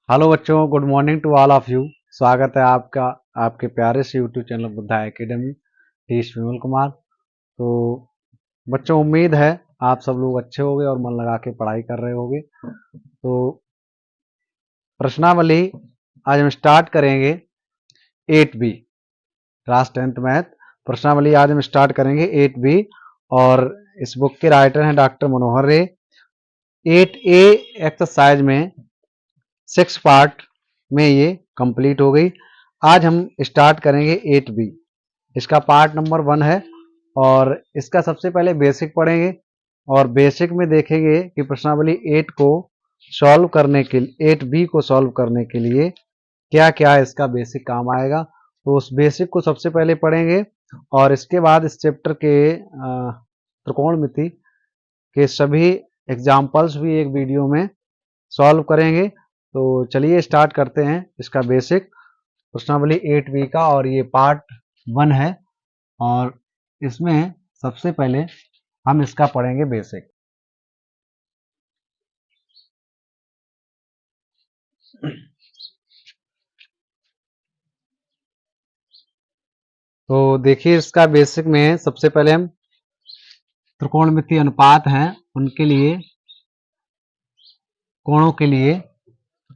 Hello बच्चों, good morning to all of you. स्वागत है आपका आपके प्यारे से YouTube channel Buddha academy teach Vimal Kumar. तो बच्चों, उम्मीद है आप सब लोग अच्छे होंगे और मन लगा के पढ़ाई कर रहे होंगे। तो प्रश्नावली आज हम स्टार्ट करेंगे 8B क्लास 10th मैथ। प्रश्नावली आज हम स्टार्ट करेंगे 8B और इस बुक के राइटर हैं डॉक्टर मनोहर रे। 8A एक्सरसाइज में 6 पार्ट में ये कंप्लीट हो गई। आज हम स्टार्ट करेंगे 8B। इसका पार्ट नंबर 1 है और इसका सबसे पहले बेसिक पढ़ेंगे और बेसिक में देखेंगे कि प्रश्नावली 8 को सॉल्व करने के लिए 8B को सॉल्व करने के लिए क्या क्या इसका बेसिक काम आएगा। तो उस बेसिक को सबसे पहले पढ़ेंगे और इसके बाद इस चैप्टर के त्रिकोणमिति के सभी एग्जाम्पल्स भी एक वीडियो में सॉल्व करेंगे। तो चलिए स्टार्ट करते हैं इसका बेसिक प्रश्नावली 8B का और ये पार्ट 1 है और इसमें सबसे पहले हम इसका पढ़ेंगे बेसिक। तो देखिए इसका बेसिक में सबसे पहले हम त्रिकोणमिति अनुपात हैं उनके लिए कोणों के लिए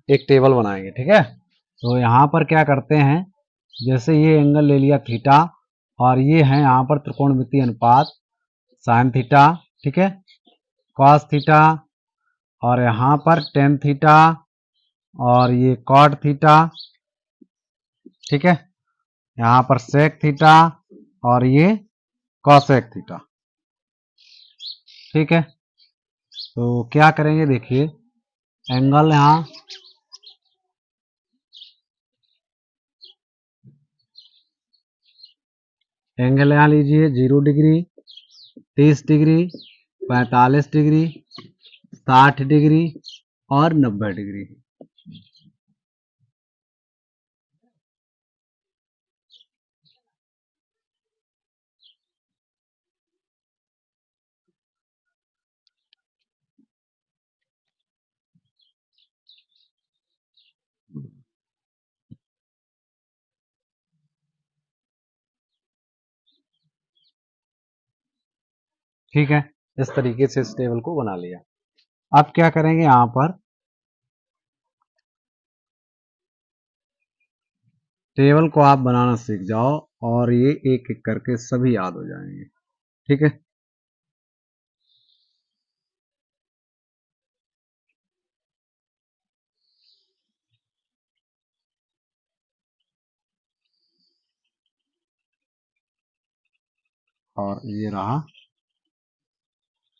एक टेबल बनाएंगे। ठीक है, तो यहाँ पर क्या करते हैं, जैसे ये एंगल ले लिया थीटा और ये है यहाँ पर त्रिकोणमिति अनुपात साइन थीटा, ठीक है, कॉस थीटा और यहाँ पर टेन थीटा और ये कॉट थीटा, ठीक है, यहाँ पर सेक थीटा और ये कॉसेक थीटा। ठीक है, तो क्या करेंगे, देखिए एंगल यहाँ लीजिए 0 डिग्री, 30 डिग्री, 45 डिग्री, 60 डिग्री और 90 डिग्री। ठीक है, इस तरीके से इस टेबल को बना लिया। अब क्या करेंगे, यहाँ पर टेबल को आप बनाना सीख जाओ और ये एक एक करके सभी याद हो जाएंगे। ठीक है, और ये रहा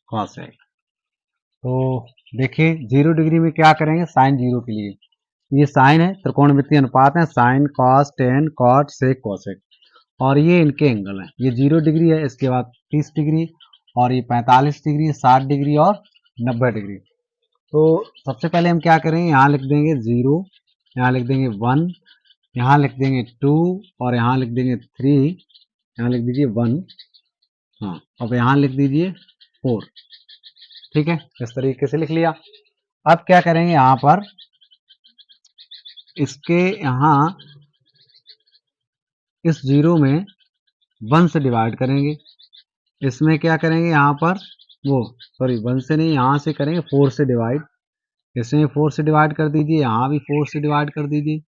कॉसेक। तो देखिए 0 डिग्री में क्या करेंगे, साइन 0 के लिए ये साइन है, त्रिकोणमितीय अनुपात है, sine cos tan cot sec cosec और ये इनके एंगल हैं। ये 0 डिग्री है, इसके बाद 30 डिग्री और ये 45 डिग्री, 60 डिग्री और 90 डिग्री। तो सबसे पहले हम क्या करेंगे, यहाँ लिख देंगे 0, यहाँ लिख देंगे 1, यहाँ लिख देंगे 2 और यहाँ लिख देंगे 3, यहाँ लिख दीजिए 1, हाँ, अब यहाँ लिख दीजिए 4। ठीक है, इस तरीके से लिख लिया। अब क्या करेंगे, यहाँ पर इसके यहाँ इस 0 में 1 से डिवाइड करेंगे, इसमें क्या करेंगे, यहाँ पर वो सॉरी 1 से नहीं, यहाँ से करेंगे 4 से डिवाइड। इसमें 4 से डिवाइड कर दीजिए, यहाँ भी 4 से डिवाइड कर दीजिए,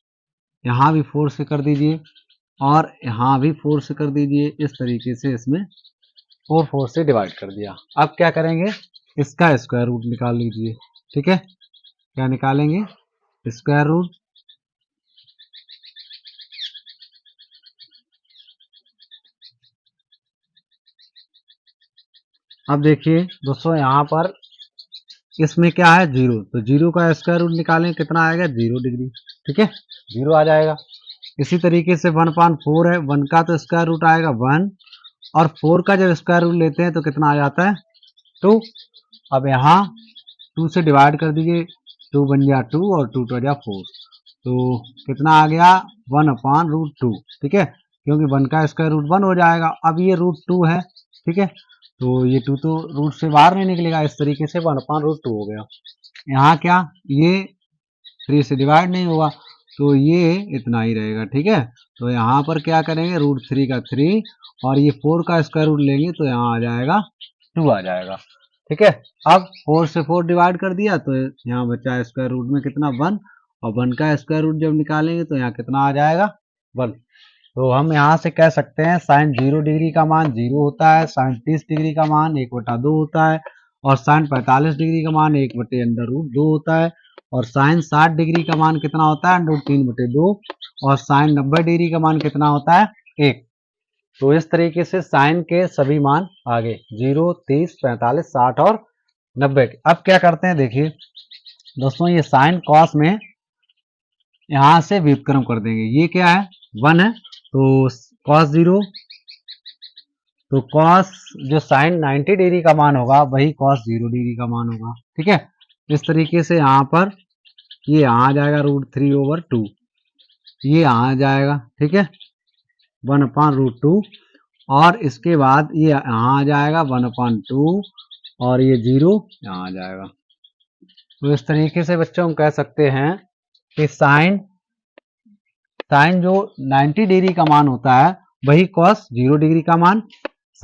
यहाँ भी 4 से कर दीजिए और यहाँ भी 4 से कर दीजिए। इस तरीके से इसमें 4 से डिवाइड कर दिया। अब क्या करेंगे, इसका स्क्वायर रूट निकाल लीजिए। ठीक है, क्या निकालेंगे, स्क्वायर रूट। अब देखिए दोस्तों, यहाँ पर इसमें क्या है 0, तो 0 का स्क्वायर रूट निकालें, कितना आएगा 0 डिग्री। ठीक है, 0 आ जाएगा। इसी तरीके से 1/4 है, 1 का तो स्क्वायर रूट आएगा 1 और 4 का जब स्क्वायर रूट लेते हैं तो कितना आ जाता है 2। अब यहाँ 2 से डिवाइड कर दीजिए, 2 बन गया 2 और 2 2 4, तो कितना आ गया 1/√2। ठीक है, क्योंकि 1 का स्क्वायर रूट 1 हो जाएगा। अब ये √2 है, ठीक है, तो ये 2 तो रूट से बाहर नहीं निकलेगा, इस तरीके से 1/√2 हो गया। यहाँ क्या, ये 3 से डिवाइड नहीं होगा, तो ये इतना ही रहेगा। ठीक है, तो यहाँ पर क्या करेंगे, √3 का 3 और ये 4 का स्क्वायर रूट लेंगे तो यहाँ आ जाएगा 2 आ जाएगा। ठीक है, अब 4 से 4 डिवाइड कर दिया तो यहाँ बचा स्क्वायर रूट में कितना 1, और 1 का स्क्वायर रूट जब निकालेंगे तो यहाँ कितना आ जाएगा 1। तो हम यहाँ से कह सकते हैं साइन 0 डिग्री का मान 0 होता है, साइन 30 डिग्री का मान 1/2 होता है, और साइन 45 डिग्री का मान 1/√2 होता है, और साइन 60 डिग्री का मान कितना होता है √3/2, और साइन 90 डिग्री का मान कितना होता है 1। तो इस तरीके से साइन के सभी मान आ गए 0, 30, 45, 60 और 90 के। अब क्या करते हैं, देखिए दोस्तों, ये साइन कॉस में यहां से व्युत्क्रम कर देंगे। ये क्या है 1 है, तो कॉस 0, तो कॉस जो साइन 90 डिग्री का मान होगा वही कॉस 0 डिग्री का मान होगा। ठीक है, इस तरीके से यहाँ पर ये यहाँ आ जाएगा √3/2, ये यहाँ आ जाएगा। ठीक है, 1/√2, और इसके बाद ये यहाँ आ जाएगा 1/2, और ये 0 यहाँ आ जाएगा। तो इस तरीके से बच्चों हम कह सकते हैं कि साइन जो 90 डिग्री का मान होता है वही कॉस 0 डिग्री का मान,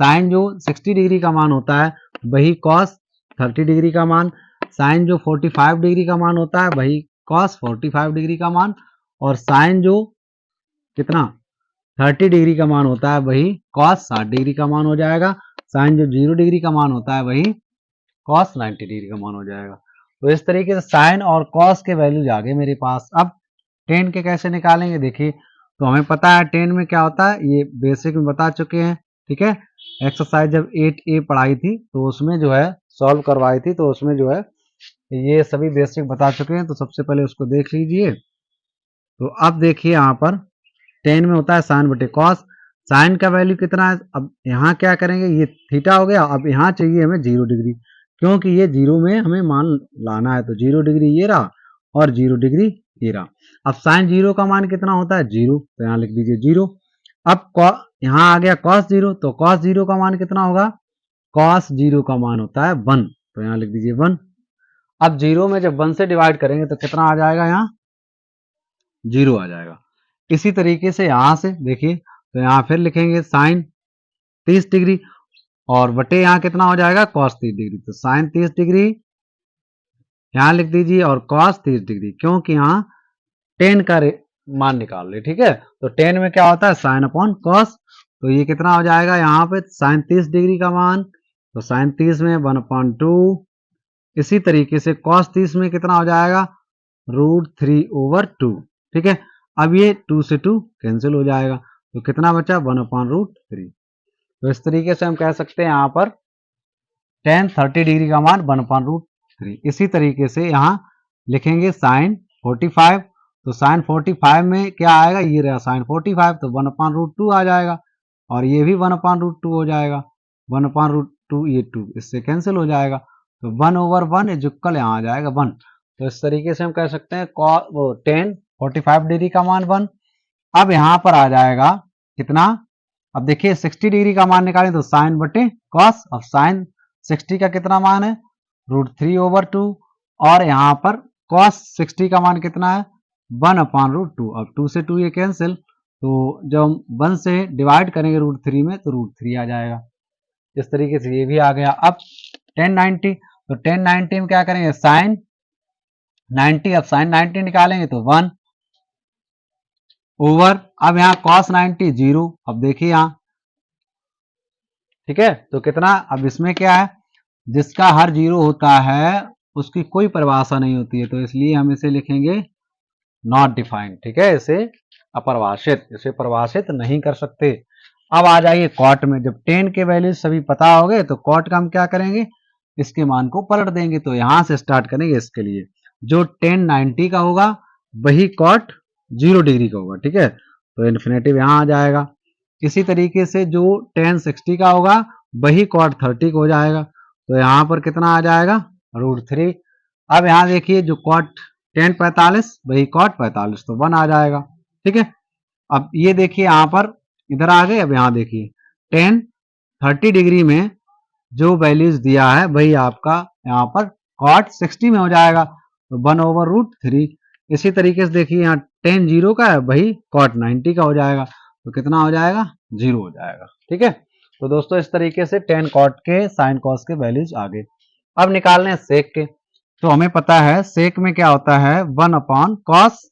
साइन जो 60 डिग्री का मान होता है वही कॉस 30 डिग्री का मान, साइन जो 45 डिग्री का मान होता है वही कॉस 45 डिग्री का मान, और साइन जो कितना 30 डिग्री का मान होता है वही कॉस 60 डिग्री का मान हो जाएगा। साइन जो 0 डिग्री का मान होता है वही कॉस 90 डिग्री का मान हो जाएगा। तो इस तरीके से साइन और कॉस के वैल्यूज आ गए मेरे पास। अब टेन के कैसे निकालेंगे, देखिए तो हमें पता है टेन में क्या होता है, ये बेसिक में बता चुके हैं। ठीक है, एक्सरसाइज जब 8A पढ़ाई थी तो उसमें जो है सॉल्व करवाई थी, तो उसमें जो है ये सभी बेसिक बता चुके हैं, तो सबसे पहले उसको देख लीजिए। तो अब देखिए यहाँ पर टेन में होता है साइन बटे कॉस, साइन का वैल्यू कितना है, अब यहाँ क्या करेंगे, ये थीटा हो गया, अब यहाँ चाहिए हमें 0 डिग्री, क्योंकि ये 0 में हमें मान लाना है, तो 0 डिग्री ये रहा और 0 डिग्री ये रहा। अब साइन 0 का मान कितना होता है 0, तो यहाँ लिख दीजिए 0। अब यहाँ आ गया cos 0, तो cos 0 का मान कितना होगा, cos 0 का मान होता है 1, तो यहाँ लिख दीजिए 1। अब 0 में जब 1 से डिवाइड करेंगे तो कितना आ जाएगा, यहाँ 0 आ जाएगा। इसी तरीके से यहाँ से देखिए, तो यहाँ फिर लिखेंगे साइन 30 डिग्री और बटे यहाँ कितना हो जाएगा cos 30 डिग्री, तो साइन 30 डिग्री यहाँ लिख दीजिए और cos 30 डिग्री, क्योंकि यहाँ 10 का मान निकाल ले। ठीक है, तो 10 में क्या होता है साइन अपॉन कॉस, तो ये कितना हो जाएगा यहाँ पे साइन 30 डिग्री का मान, तो साइन 30 में 1/2, इसी तरीके से cos 30 में कितना हो जाएगा √3/2। ठीक है, अब ये 2 से 2 कैंसिल हो जाएगा, तो कितना बचा 1/√3। तो इस तरीके से हम कह सकते हैं यहाँ पर tan 30 डिग्री का मान 1/√3। इसी तरीके से यहाँ लिखेंगे साइन 45, तो साइन 45 में क्या आएगा, ये रहा साइन 45, तो 1/√2 आ जाएगा, और ये भी 1/√2 हो जाएगा, 1/√2 ये 2 इससे कैंसिल हो जाएगा, तो 1/1 इज इक्वल यहाँ आ जाएगा 1। तो इस तरीके से हम कह सकते हैं tan 45 डिग्री का मान 1। अब यहाँ पर आ जाएगा कितना, अब देखिए 60 डिग्री का मान निकालें तो साइन बटे कॉस, अब साइन 60 का कितना मान है √3/2, और यहाँ पर cos 60 का मान कितना है 1/√2। अब 2 से 2 ये कैंसिल, तो जब हम 1 से डिवाइड करेंगे √3 में तो √3 आ जाएगा। इस तरीके से ये भी आ गया। अब tan 90, तो tan 90 में क्या करेंगे साइन 90, अब साइन 90 निकालेंगे तो 1 ओवर, अब यहाँ cos 90 0, अब देखिए यहाँ ठीक है, तो कितना, अब इसमें क्या है जिसका हर 0 होता है उसकी कोई परिभाषा नहीं होती है, तो इसलिए हम इसे लिखेंगे नॉट डिफाइंड। ठीक है, इसे अपरिभाषित, इसे परिभाषित नहीं कर सकते। अब आ जाइए कॉट में, जब tan के वैल्यू सभी पता हो गए तो कॉट का हम क्या करेंगे, इसके मान को पलट देंगे। तो यहां से स्टार्ट करेंगे, इसके लिए जो tan 90 का होगा वही कॉट 0 डिग्री का होगा। ठीक है, तो इन्फिनेटिव यहां आ जाएगा। इसी तरीके से जो tan 60 का होगा वही cot 30 का हो जाएगा, तो यहाँ पर कितना आ जाएगा √3। अब यहाँ देखिए जो tan 45 वही cot 45, तो 1 आ जाएगा। ठीक है, अब ये देखिए यहाँ पर इधर आ गए। अब यहाँ देखिए tan 30 डिग्री में जो वैल्यूज दिया है वही आपका यहाँ पर cot 60 में हो जाएगा, तो 1/√3। इसी तरीके से देखिए यहाँ टेन जीरो का है, वही कॉट 90 का हो जाएगा, तो कितना हो जाएगा, 0 हो जाएगा। ठीक है, तो दोस्तों इस तरीके से टेन कॉट के साइन कॉस के वैल्यूज आ गए। अब निकालने हैं सेक के, तो हमें पता है सेक में क्या होता है 1 अपॉन कॉस,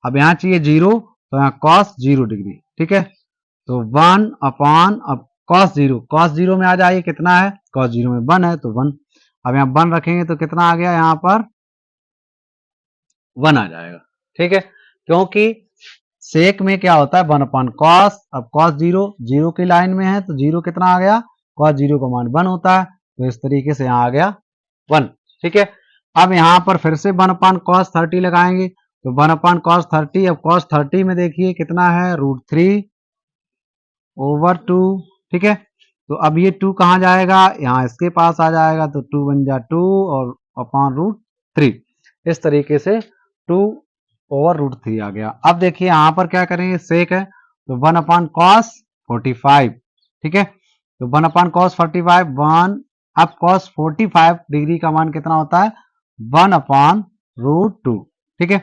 अब यहाँ चाहिए 0 तो यहाँ कॉस 0 डिग्री। ठीक है, तो 1 अपॉन अब कॉस जीरो में आ जाइए कितना है, कॉस 0 में 1 है तो 1, अब यहाँ 1 रखेंगे तो कितना आ गया, यहाँ पर 1 आ जाएगा। ठीक है, क्योंकि सेक में क्या होता है 1 अपॉन कॉस, अब कॉस 0 की लाइन में है तो 0 कितना आ गया, कॉस 0 का मान 1 होता है, तो इस तरीके से यहाँ आ गया 1। ठीक है, अब यहाँ पर फिर से 1 अपॉन कॉस 30 लगाएंगे, तो 1 अपॉन कॉस 30, अब कॉस 30 में देखिए कितना है, √3/2। ठीक है, तो अब ये 2 कहाँ जाएगा, यहाँ इसके पास आ जाएगा, तो 2 बन जा 2 और अपॉन √3, इस तरीके से 2/√3 आ गया। अब देखिए यहाँ पर क्या करेंगे, सेक है तो 1 अपॉन कॉस 45। ठीक है, तो 1 अपॉन कॉस 45 1, अब कॉस 45 डिग्री का मान कितना होता है, 1 अपॉन √2। ठीक है,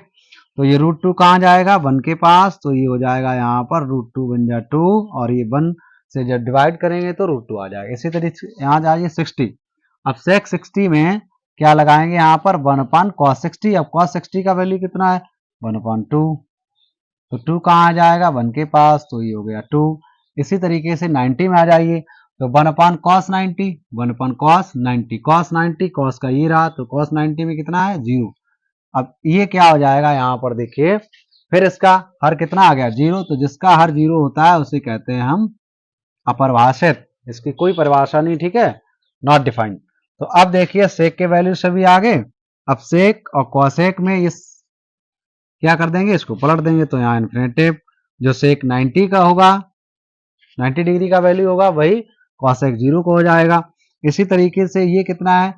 तो ये √2 कहाँ जाएगा, 1 के पास, तो ये हो जाएगा यहाँ पर √2 बन जा 2 और ये 1 से जब डिवाइड करेंगे तो √2 आ जाएगा। इसी तरीके से यहाँ जाइए 60, अब सेक 60 में क्या लगाएंगे, यहाँ पर 1 अपॉन कॉस 60, अब कॉस 60 का वैल्यू कितना है 1 अपॉन 2, तो 2 कहाँ आ जाएगा 1 के पास, तो ये हो गया 2। इसी तरीके से 90 में आ जाइए, तो 1 upon cos 90, 1 upon cos 90, cos 90 cos का ये रहा, तो कॉस 90 में कितना है 0। अब ये क्या हो जाएगा, यहाँ पर देखिए फिर इसका हर कितना आ गया 0, तो जिसका हर 0 होता है उसे कहते हैं हम अपरिभाषित, इसकी कोई परिभाषा नहीं। ठीक है, नॉट डिफाइंड। तो अब देखिए सेक के वैल्यू सभी आ गए, अब सेक और कॉसेक में इस क्या कर देंगे, इसको पलट देंगे, तो यहाँ इन्फिनेटिव जो सेक 90 का होगा, 90 डिग्री का वैल्यू होगा, वही कॉसेक 0 को हो जाएगा। इसी तरीके से ये कितना है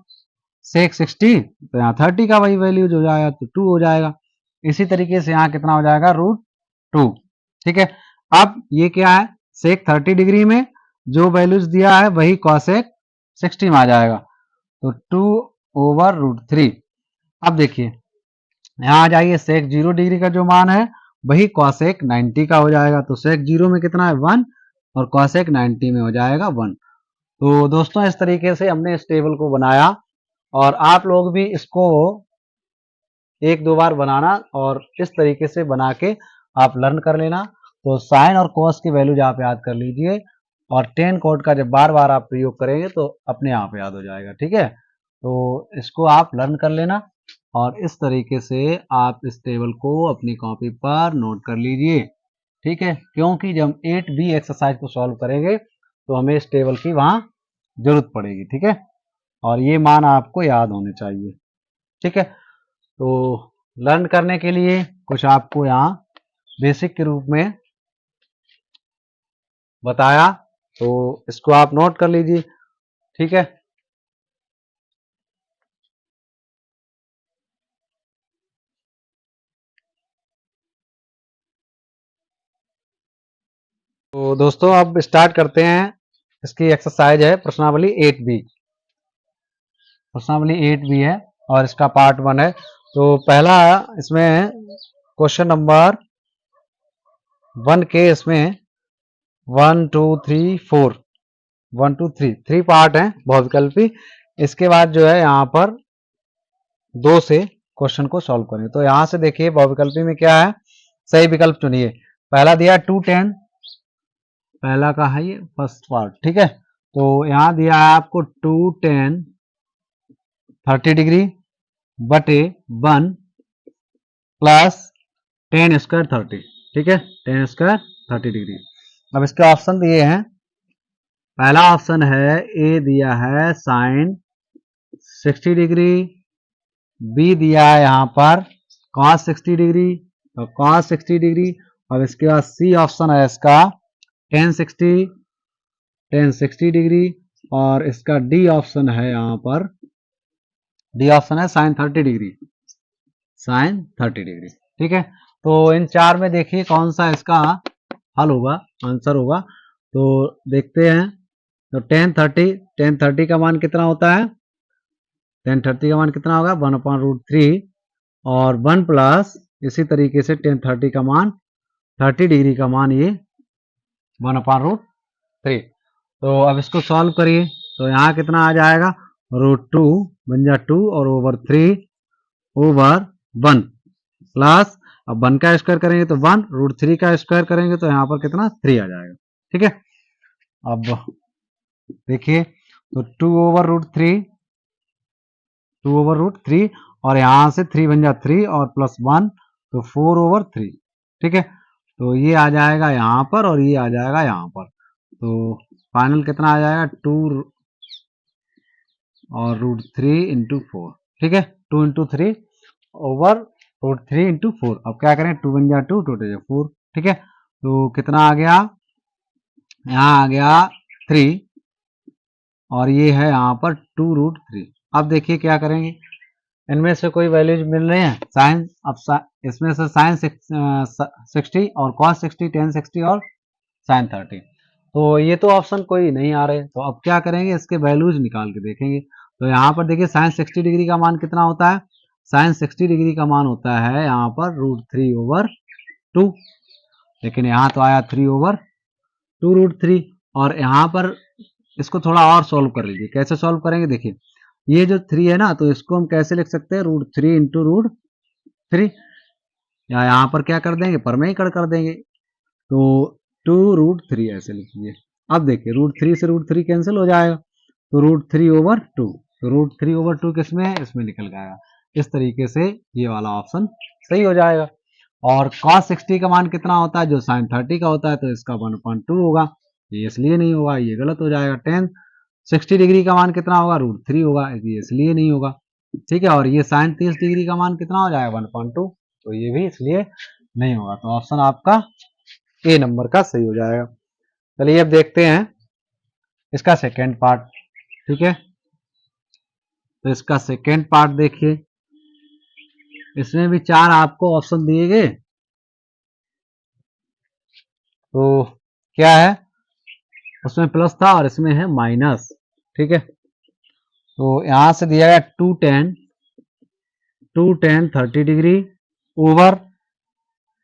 सेक 60, तो यहाँ 30 का वही वैल्यू हो जाएगा, तो 2 हो जाएगा। इसी तरीके से यहाँ कितना हो जाएगा √2। ठीक है, अब ये क्या है सेक 30 डिग्री में जो वैल्यूज दिया है वही कॉसेक 60 में आ जाएगा, तो 2/√3। अब देखिए यहाँ आ जाइए सेक 0 डिग्री का जो मान है वही कॉसेक 90 का हो जाएगा, तो सेक 0 में कितना है 1 और कॉसेक 90 में हो जाएगा 1। तो दोस्तों इस तरीके से हमने इस टेबल को बनाया, और आप लोग भी इसको एक दो बार बनाना और इस तरीके से बना के आप लर्न कर लेना। तो साइन और कॉस की वैल्यूज आप याद कर लीजिए, और टेन कोड का जब बार बार आप प्रयोग करेंगे तो अपने आप याद हो जाएगा। ठीक है, तो इसको आप लर्न कर लेना, और इस तरीके से आप इस टेबल को अपनी कॉपी पर नोट कर लीजिए। ठीक है, क्योंकि जब 8B एक्सरसाइज को सॉल्व करेंगे तो हमें इस टेबल की वहाँ जरूरत पड़ेगी। ठीक है, और ये मान आपको याद होने चाहिए। ठीक है, तो लर्न करने के लिए कुछ आपको यहाँ बेसिक के रूप में बताया, तो इसको आप नोट कर लीजिए। ठीक है, तो दोस्तों अब स्टार्ट करते हैं। इसकी एक्सरसाइज है प्रश्नावली 8B, प्रश्नावली 8B है और इसका पार्ट 1 है। तो पहला इसमें क्वेश्चन नंबर 1 के इसमें 1 2 3 4 1 2 3 3 पार्ट है बहुविकल्पी। इसके बाद जो है यहाँ पर 2 से क्वेश्चन को सॉल्व करें। तो यहाँ से देखिए बहुविकल्पी में क्या है, सही विकल्प चुनिए। पहला दिया 210, पहला का है ये फर्स्ट पार्ट। ठीक है, तो यहाँ दिया है आपको 210 30 डिग्री बटे 1 प्लस 10 स्क्वायर 30। ठीक है, 10 स्क्वायर 30 डिग्री। अब इसके ऑप्शन दिए हैं, पहला ऑप्शन है ए दिया है साइन 60 डिग्री, बी दिया है यहाँ पर cos 60 डिग्री और cos 60 डिग्री। अब इसके बाद सी ऑप्शन है इसका tan 60 डिग्री, और इसका डी ऑप्शन है यहाँ पर, डी ऑप्शन है साइन 30 डिग्री, साइन 30 डिग्री। ठीक है, तो इन चार में देखिए कौन सा इसका हल होगा, आंसर होगा। तो देखते हैं, तो tan 30 का मान कितना होता है, tan 30 का मान कितना होगा 1/√3 और 1 प्लस इसी तरीके से टेन 30 का मान 30 डिग्री का मान ये 1/√3। तो अब इसको सॉल्व करिए तो यहाँ कितना आ जाएगा, √2 बन जा 2 और ओवर 3/1 प्लस, अब 1 का स्क्वायर करेंगे तो 1, √3 का स्क्वायर करेंगे तो यहाँ पर कितना 3 आ जाएगा। ठीक है, अब देखिए तो 2/√3 और यहाँ से 3 बन जा 3 और प्लस 1 तो 4/3। ठीक है, तो ये आ जाएगा यहाँ पर और ये आ जाएगा यहाँ पर, तो फाइनल कितना आ जाएगा 2 और √3 इंटू 4। ठीक है, 2 इंटू 3 ओवर √3 इंटू 4। अब क्या करें, 2 बन जा 2, 2 जा 4। ठीक है, तो कितना आ गया, यहाँ आ गया 3 और ये है यहाँ पर 2√3। अब देखिए क्या करेंगे, इनमें से कोई वैल्यूज मिल रहे हैं साइन, अब इसमें से साइन 60 और कॉस 60, टेन 60 और साइन 30, तो ये तो ऑप्शन कोई नहीं आ रहे, तो अब क्या करेंगे, इसके वैल्यूज निकाल के देखेंगे। तो यहाँ पर देखिए साइन 60 डिग्री का मान कितना होता है, साइन 60 डिग्री का मान होता है यहाँ पर √3/2, लेकिन यहाँ तो आया 3/2√3। और यहाँ पर इसको थोड़ा और सॉल्व कर लीजिए, कैसे सॉल्व करेंगे, देखिए ये जो 3 है ना, तो इसको हम कैसे लिख सकते हैं, √3 इंटू √3, या यहाँ पर क्या कर देंगे, पर में ही कर देंगे, तो 2√3 ऐसे लिखिए। अब देखिए √3 से √3 कैंसिल हो जाएगा, तो √3/2, तो √3/2 किसमें है, इसमें निकल जाएगा। इस तरीके से ये वाला ऑप्शन सही हो जाएगा। और cos 60 का मान कितना होता है, जो sin 30 का होता है, तो इसका 1/2 होगा, ये इसलिए नहीं होगा, ये गलत हो जाएगा। टेन 60 डिग्री का मान कितना होगा, √3 होगा, ये इसलिए नहीं होगा। ठीक है, और ये sin 30 डिग्री का मान कितना हो जाएगा, 1/2, तो ये भी इसलिए नहीं होगा। तो ऑप्शन आपका ए नंबर का सही हो जाएगा। चलिए अब देखते हैं इसका सेकेंड पार्ट। ठीक है, तो इसका सेकेंड पार्ट देखिए, इसमें भी 4 आपको ऑप्शन दिए गए, तो क्या है, उसमें प्लस था और इसमें है माइनस। ठीक है, तो यहां से दिया गया 2tan 30 degree over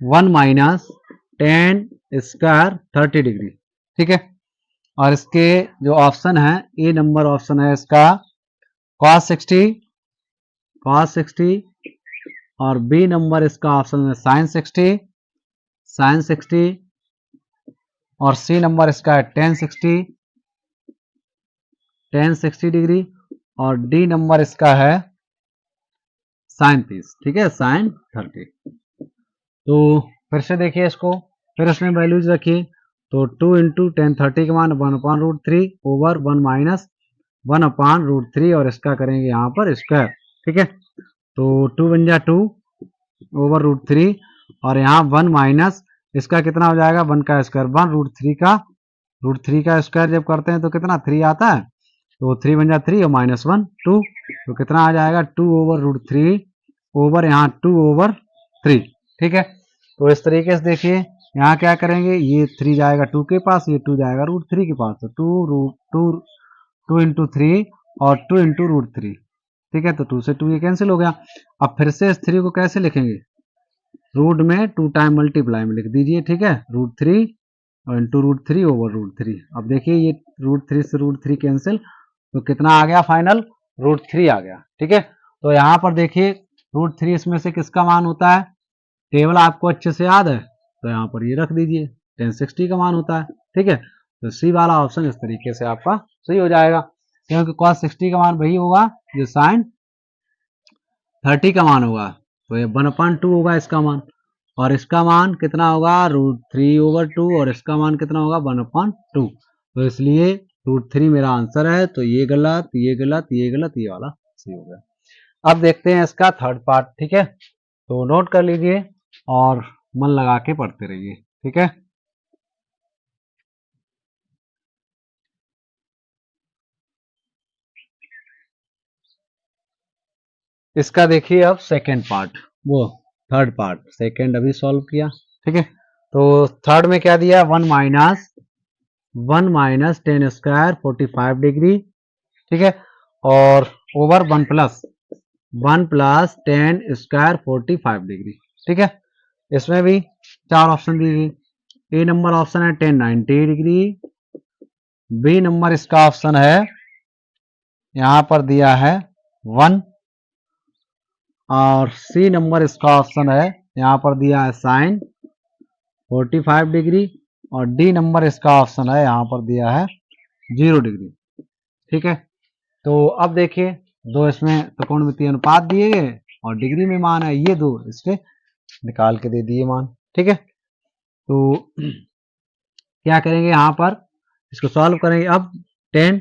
1 minus ten square 30 degree. ठीक है, और इसके जो ऑप्शन है, ए नंबर ऑप्शन है इसका cos 60 और बी नंबर इसका ऑप्शन है sin 60 और सी नंबर इसका है tan 60 डिग्री और डी नंबर इसका है sin 30। ठीक है, sin 30। तो फिर से देखिए इसको, फिर इसमें वैल्यूज रखिए, तो 2 इंटू टेन 30 का मान 1/√3 ओवर 1 माइनस 1/√3 और इसका करेंगे यहाँ पर स्क्वायर। ठीक है, तो 2 बन जा 2 ओवर √3 और यहाँ 1 माइनस इसका कितना हो जाएगा, 1 का स्क्वायर, 1 √3 का स्क्वायर जब करते हैं तो कितना 3 आता है, तो 3 बन जा 3 और -1 2, तो कितना आ जाएगा 2/√3 ओवर यहाँ 2/3। ठीक है, तो इस तरीके से देखिए यहाँ क्या करेंगे, ये 3 जाएगा 2 के पास, ये 2 जाएगा √3 के पास, तो 2 इंटू 3 और 2 इंटू √3। ठीक है, तो 2 से 2 ये कैंसिल हो गया। अब फिर से इस 3 को कैसे लिखेंगे, रूट में 2 टाइम मल्टीप्लाई में लिख दीजिए। ठीक है, √3 और इंटू √3 ओवर √3। अब देखिए ये √3 से √3 कैंसिल, तो कितना आ गया फाइनल, √3 आ गया। ठीक है, तो यहाँ पर देखिए √3 इसमें से किसका मान होता है, टेबल आपको अच्छे से याद है, तो यहाँ पर ये रख दीजिए, tan 60 का मान होता है। ठीक है, तो सी वाला ऑप्शन इस तरीके से आपका सही हो जाएगा, क्योंकि cos 60 का मान वही होगा जो sin 30 का मान होगा, तो ये 1/2 होगा इसका मान, और इसका मान कितना होगा, √3/2 और इसका मान कितना होगा 1/2, तो इसलिए √3 मेरा आंसर है। तो ये गलत, ये गलत, ये गलत, ये वाला सही हो गया। अब देखते हैं इसका थर्ड पार्ट। ठीक है, तो नोट कर लीजिए और मन लगा के पढ़ते रहिए। ठीक है, इसका देखिए अब सेकेंड पार्ट, वो थर्ड पार्ट, सेकेंड अभी सॉल्व किया। ठीक है, तो थर्ड में क्या दिया, 1 माइनस टेन स्क्वायर 45 डिग्री। ठीक है, और over 1 plus 1 plus 10 square 45 degree. ठीक है, इसमें भी 4 ऑप्शन दी गई। ए नंबर ऑप्शन है 10 90 डिग्री, बी नंबर इसका ऑप्शन है यहां पर दिया है 1, और सी नंबर इसका ऑप्शन है यहां पर दिया है साइन 45 डिग्री, और डी नंबर इसका ऑप्शन है यहां पर दिया है 0 डिग्री। ठीक है, तो अब देखिए दो इसमें त्रिकोणमितीय अनुपात दिए गए और डिग्री में मान है, ये दो इसके निकाल के दे दिए मान। ठीक है, तो क्या करेंगे यहाँ पर इसको सॉल्व करेंगे। अब 10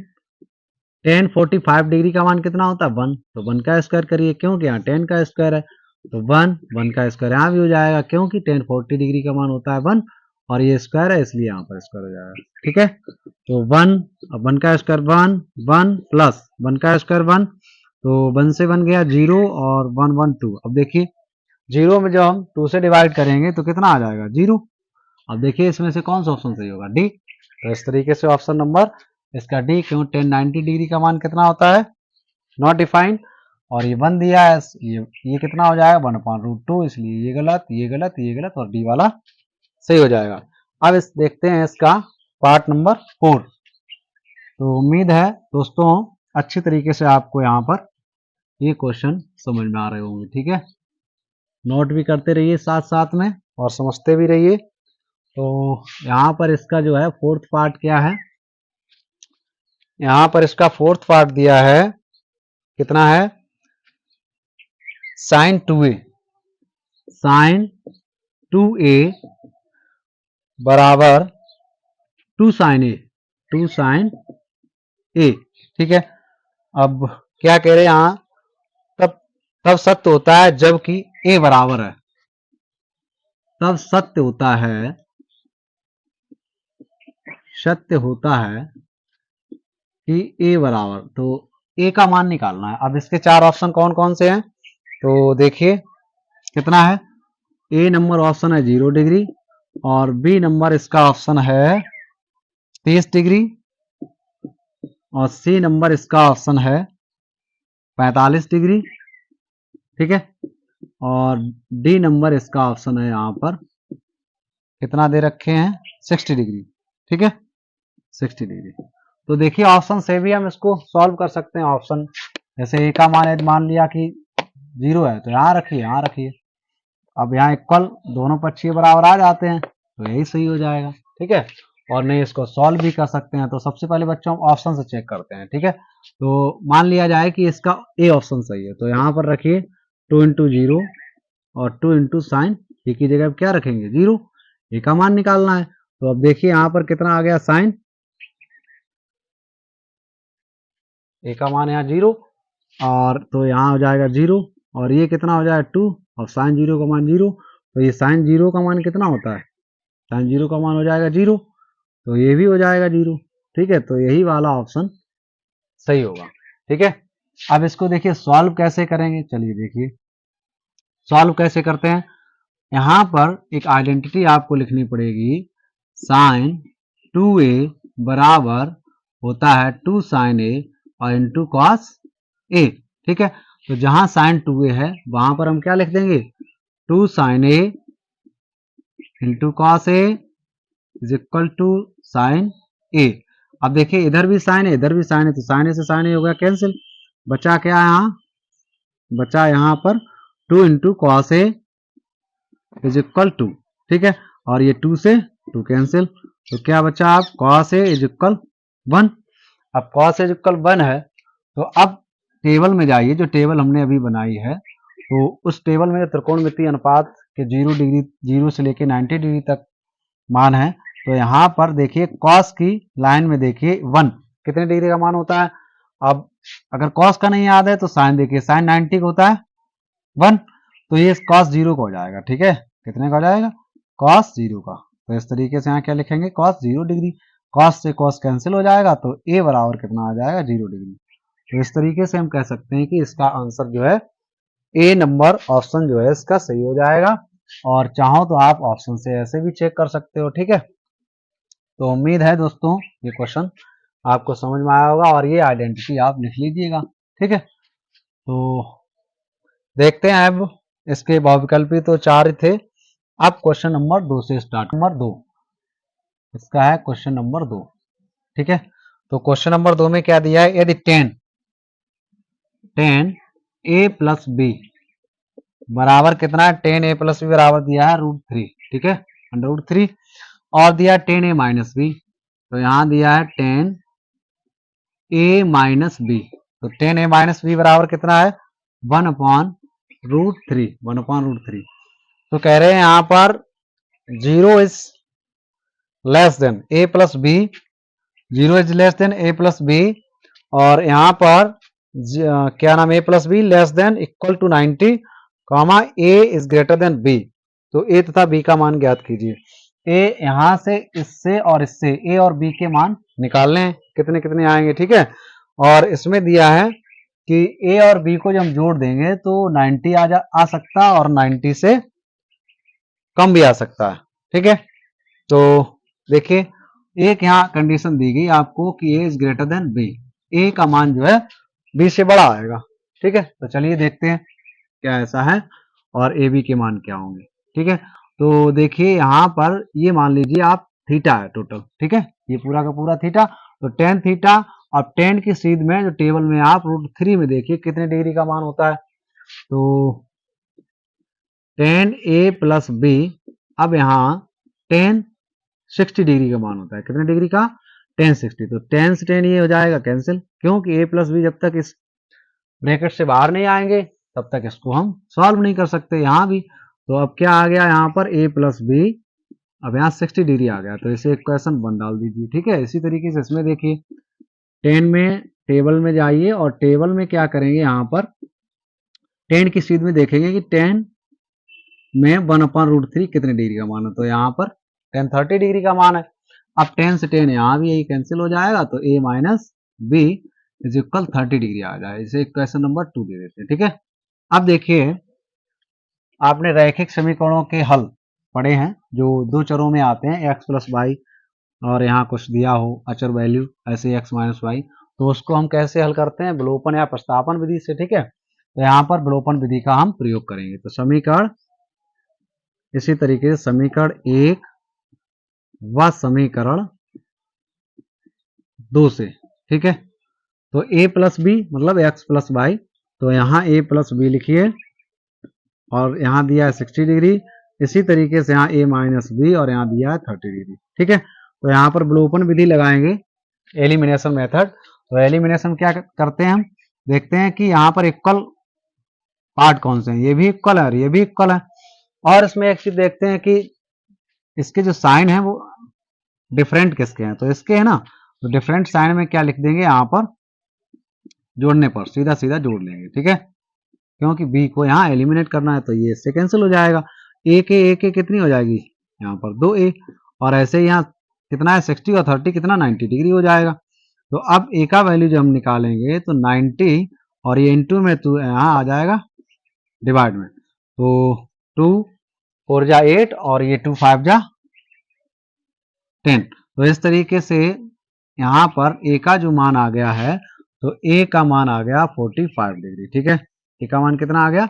45 डिग्री का मान कितना होता है 1, तो 1 का स्क्वायर करिए क्योंकि यहाँ 10 का स्क्वायर है, तो 1 का स्क्वायर यहाँ भी हो जाएगा क्योंकि 10 40 डिग्री का मान होता है 1 और ये स्क्वायर है इसलिए यहाँ पर स्क्वायर हो जाएगा। ठीक है, तो 1, अब 1 का स्क्वायर 1, 1 प्लस 1 का स्क्वायर 1, तो 1 से बन गया 0 और 1 1 2। अब देखिए 0 में जब हम 2 से डिवाइड करेंगे तो कितना आ जाएगा 0। अब देखिए इसमें से कौन सा ऑप्शन सही होगा, डी। तो इस तरीके से ऑप्शन नंबर इसका डी, क्यों 10 90 डिग्री का मान कितना होता है नॉट डिफाइंड, और ये 1 दिया है, ये कितना हो जाएगा 1/√2, इसलिए ये गलत, ये गलत, ये गलत और डी वाला सही हो जाएगा। अब इस देखते हैं इसका पार्ट नंबर 4। तो उम्मीद है दोस्तों अच्छी तरीके से आपको यहाँ पर ये क्वेश्चन समझ में आ रहे होंगे। ठीक है, नोट भी करते रहिए साथ साथ में और समझते भी रहिए। तो यहाँ पर इसका जो है फोर्थ पार्ट क्या है, यहाँ पर इसका फोर्थ पार्ट दिया है कितना है साइन 2a, साइन 2a बराबर 2 साइन ए, 2 साइन ए। ठीक है, अब क्या कह रहे हैं यहाँ, तब सत्य होता है जबकि ए बराबर है, तब सत्य होता है, सत्य होता है कि ए बराबर, तो ए का मान निकालना है। अब इसके 4 ऑप्शन कौन कौन से हैं, तो देखिए कितना है, ए नंबर ऑप्शन है 0 डिग्री, और बी नंबर इसका ऑप्शन है 30 डिग्री, और सी नंबर इसका ऑप्शन है 45 डिग्री। ठीक है, और डी नंबर इसका ऑप्शन है यहाँ पर कितना दे रखे हैं 60 डिग्री। ठीक है, 60 डिग्री। तो देखिए ऑप्शन से भी हम इसको सॉल्व कर सकते हैं। ऑप्शन जैसे ए का मान मान लिया कि 0 है तो यहाँ रखिए, यहाँ रखिए। अब यहाँ इक्वल दोनों पक्षीय बराबर आ जाते हैं तो यही सही हो जाएगा। ठीक है, और नहीं इसको सॉल्व भी कर सकते हैं। तो सबसे पहले बच्चों हम ऑप्शन से चेक करते हैं। ठीक है, तो मान लिया जाए कि इसका ए ऑप्शन सही है, तो यहाँ पर रखिए 2 × 0 और 2 × साइन, ए की जगह क्या रखेंगे 0, ए का मान निकालना है। तो अब देखिए यहाँ पर कितना आ गया साइन, ए का मान यहाँ 0, और तो यहाँ हो जाएगा 0, और ये कितना हो जाएगा 2, और साइन 0 का मान 0, तो ये साइन 0 का मान कितना होता है, साइन 0 का मान हो जाएगा 0, तो ये भी हो जाएगा 0। ठीक है, तो यही वाला ऑप्शन सही होगा। ठीक है, अब इसको देखिए सॉल्व कैसे करेंगे, चलिए देखिए सॉल्व कैसे करते हैं। यहां पर एक आइडेंटिटी आपको लिखनी पड़ेगी, साइन 2a बराबर होता है 2 साइन ए और इंटू कॉस ए। ठीक है, तो जहां साइन 2a है वहां पर हम क्या लिख देंगे 2 sine A into cos A is equal to sine A. अब देखिए इधर भी साइन है, इधर भी साइन है, तो साइन ए से साइन ए हो गया कैंसिल, बचा क्या यहाँ, बचा यहाँ पर 2 × cos A is equal to. ठीक है, और ये 2 से 2 कैंसिल, तो क्या बचा आप कॉस ए इज इक्वल 1। अब कॉस ए इज इक्वल 1 है, तो अब टेबल में जाइए, जो टेबल हमने अभी बनाई है, तो उस टेबल में त्रिकोणमितीय अनुपात के 0 डिग्री 0 से लेके 90 डिग्री तक मान है। तो यहाँ पर देखिए कॉस की लाइन में देखिए 1 कितने डिग्री का मान होता है। अब अगर कॉस का नहीं याद है तो साइन देखिए, साइन 90 का होता है 1, तो ये कॉस 0 का हो जाएगा। ठीक है, कितने का हो जाएगा कॉस 0 का। तो इस तरीके से यहाँ क्या लिखेंगे कॉस 0 डिग्री, कॉस से कॉस कैंसिल हो जाएगा, तो ए बराबर कितना आ जाएगा 0 डिग्री। तो इस तरीके से हम कह सकते हैं कि इसका आंसर जो है ए नंबर ऑप्शन जो है इसका सही हो जाएगा। और चाहो तो आप ऑप्शन से ऐसे भी चेक कर सकते हो। ठीक है, तो उम्मीद है दोस्तों ये क्वेश्चन आपको समझ में आया होगा और ये आइडेंटिटी आप लिख लीजिएगा। ठीक है, तो देखते हैं अब इसके बहुविकल्पी तो 4 थे। अब क्वेश्चन नंबर 2 से स्टार्ट। नंबर 2 इसका है क्वेश्चन नंबर 2। ठीक है, तो क्वेश्चन नंबर 2 में क्या दिया है, यदि 10 a प्लस बी बराबर कितना है, 10 a प्लस बी बराबर दिया है √3। ठीक है, √3 और दिया 10 a माइनस बी, तो यहां दिया है 10 a माइनस बी, तो 10 a माइनस बी बराबर कितना है 1/√3, 1/√3। तो कह रहे हैं यहां पर 0 is less than a plus B, 0 is less than a plus B, और यहां पर क्या नाम a plus B less than equal to 90, comma a is greater than b। तो a तथा b का मान ज्ञात कीजिए। a यहां से इससे और इससे a और b के मान निकालने हैं, कितने कितने आएंगे। ठीक है, और इसमें दिया है कि a और b को जब हम जोड़ देंगे तो 90 आ सकता और 90 से कम भी आ सकता है। ठीक है, तो देखिए एक यहाँ कंडीशन दी गई आपको कि a is greater than b, a का मान जो है b से बड़ा आएगा। ठीक है, तो चलिए देखते हैं क्या ऐसा है और ए बी के मान क्या होंगे। ठीक है, तो देखिए यहाँ पर ये मान लीजिए आप थीटा है टोटल। ठीक है, ये पूरा का पूरा थीटा, तो टेन थीटा, और टेन की सीध में जो टेबल में आप √3 में देखिए कितने डिग्री का मान होता है, तो 10 a प्लस बी, अब यहाँ 10 60 डिग्री का मान होता है, कितने डिग्री का 10 60, तो 10 से 10 ये हो जाएगा कैंसिल, क्योंकि a प्लस बी जब तक इस ब्रैकेट से बाहर नहीं आएंगे तब तक इसको हम सॉल्व नहीं कर सकते यहाँ भी। तो अब क्या आ गया यहाँ पर a प्लस बी, अब यहाँ 60 डिग्री आ गया, तो इसे इक्वेशन 1 डाल दीजिए। ठीक है, इसी तरीके से इसमें देखिए 10 में टेबल में जाइए और टेबल में क्या करेंगे, यहाँ पर 10 की सीध में देखेंगे कि 10 में 1/√3 कितने डिग्री का मान है, तो यहाँ पर 10 30 डिग्री का मान है। अब 10 से 10 यहाँ भी यही कैंसिल हो जाएगा, तो a minus B is equal 30 degree आ जाए, इसे क्वेश्चन नंबर 2 दे देते हैं। ठीक है, अब देखिए आपने रैखिक समीकरणों के हल पढ़े हैं जो दो चरों में आते हैं, x प्लस वाई, और यहाँ कुछ दिया हो अचर वैल्यू ऐसे x माइनस वाई, तो उसको हम कैसे हल करते हैं, विलोपन या प्रतिस्थापन विधि से। ठीक है, तो यहाँ पर विलोपन विधि का हम प्रयोग करेंगे। तो समीकरण इसी तरीके से समीकरण 1 व समीकरण 2 से। ठीक है, तो a प्लस बी मतलब x प्लस वाई, तो यहाँ a प्लस बी लिखिए और यहाँ दिया है 60 डिग्री, इसी तरीके से यहाँ a माइनस बी और यहाँ दिया है 30 डिग्री। ठीक है, तो यहाँ पर विलोपन विधि लगाएंगे, एलिमिनेशन मेथड। तो एलिमिनेशन क्या करते हैं हम, देखते हैं कि यहाँ पर इक्वल पार्ट कौन से हैं, ये भी इक्वल है और ये भी इक्वल है, और इसमें एक चीज देखते हैं कि इसके जो साइन है वो डिफरेंट किसके हैं, तो इसके है ना, तो डिफरेंट साइन में क्या लिख देंगे, यहाँ पर जोड़ने पर सीधा सीधा जोड़ लेंगे। ठीक है, क्योंकि b को यहाँ एलिमिनेट करना है, तो ये इससे कैंसिल हो जाएगा, a के कितनी हो जाएगी यहाँ पर 2a, और ऐसे यहाँ कितना है 60 और 30 कितना 90 डिग्री हो जाएगा। तो अब a का वैल्यू जब हम निकालेंगे तो 90 और ये इंटू में तो यहाँ आ जाएगा डिवाइड में, तो 2 4 जा 8 और ये 2 5 जा 10। तो इस तरीके से यहाँ पर a का जो मान आ गया है, तो a का मान आ गया 45 डिग्री। ठीक है, a का मान कितना आ गया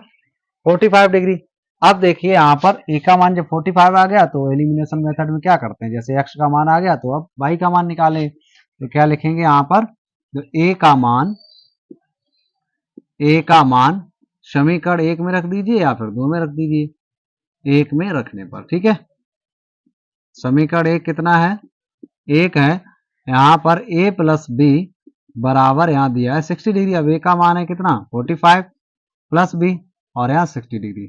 45 डिग्री। अब देखिए यहाँ पर a का मान जब 45 आ गया तो एलिमिनेशन मेथड में क्या करते हैं, जैसे x का मान आ गया तो अब y का मान निकालें, तो क्या लिखेंगे यहाँ पर, तो a का मान समीकरण 1 में रख दीजिए या फिर 2 में रख दीजिए, 1 में रखने पर। ठीक है, समीकरण 1 कितना है 1 है, यहाँ पर a प्लस बी बराबर यहाँ दिया है 60 डिग्री, अब a का मान है कितना 45 प्लस b और यहाँ 60 डिग्री,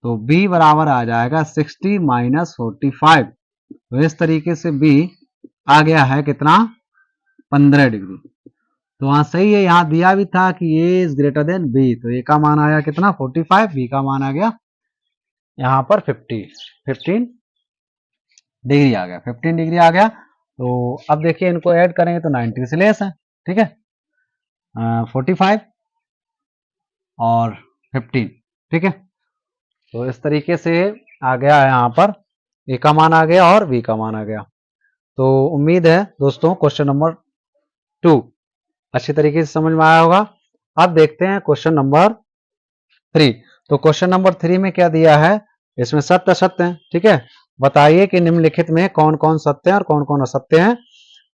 तो b बराबर आ जाएगा 60 माइनस 45। तो इस तरीके से b आ गया है कितना 15 डिग्री। तो वहां सही है, यहाँ दिया भी था कि a is greater than b, तो a का मान आया कितना 45, b का मान आ गया यहाँ पर 15 डिग्री आ गया, 15 डिग्री आ गया। तो अब देखिए इनको ऐड करेंगे तो 90 से लेस है। ठीक है, 45 और 15। ठीक है, तो इस तरीके से आ गया है, यहाँ पर a का मान आ गया और b का मान आ गया। तो उम्मीद है दोस्तों क्वेश्चन नंबर 2 अच्छी तरीके से समझ में आया होगा। अब देखते हैं क्वेश्चन नंबर 3। तो क्वेश्चन नंबर 3 में क्या दिया है, इसमें सत्य असत्य है। ठीक है, बताइए कि निम्नलिखित में कौन कौन सत्य है और कौन कौन असत्य है।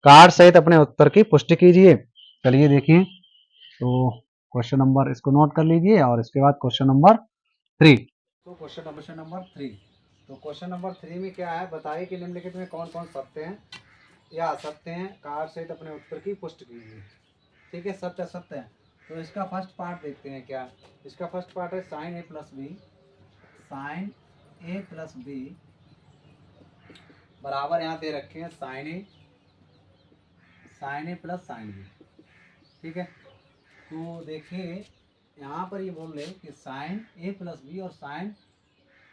कार्ड सहित अपने उत्तर की पुष्टि कीजिए। चलिए देखिए, तो क्वेश्चन नंबर इसको नोट कर लीजिए और इसके बाद क्वेश्चन नंबर 3। तो क्वेश्चन नंबर 3, तो क्वेश्चन नंबर 3 में क्या है, बताइए कि निम्नलिखित में कौन कौन सत्य हैं या असत्य हैं, कार्ड सहित अपने उत्तर की पुष्टि कीजिए। ठीक है, सत्य असत्य है। तो इसका फर्स्ट पार्ट देखते हैं क्या। इसका फर्स्ट पार्ट है साइन ए प्लस बी, साइन ए प्लस बी बराबर यहाँ दे रखे हैं साइन ए प्लस साइन बी। ठीक है, तो देखिए यहाँ पर ये बोल रहे हैं कि साइन ए प्लस बी और साइन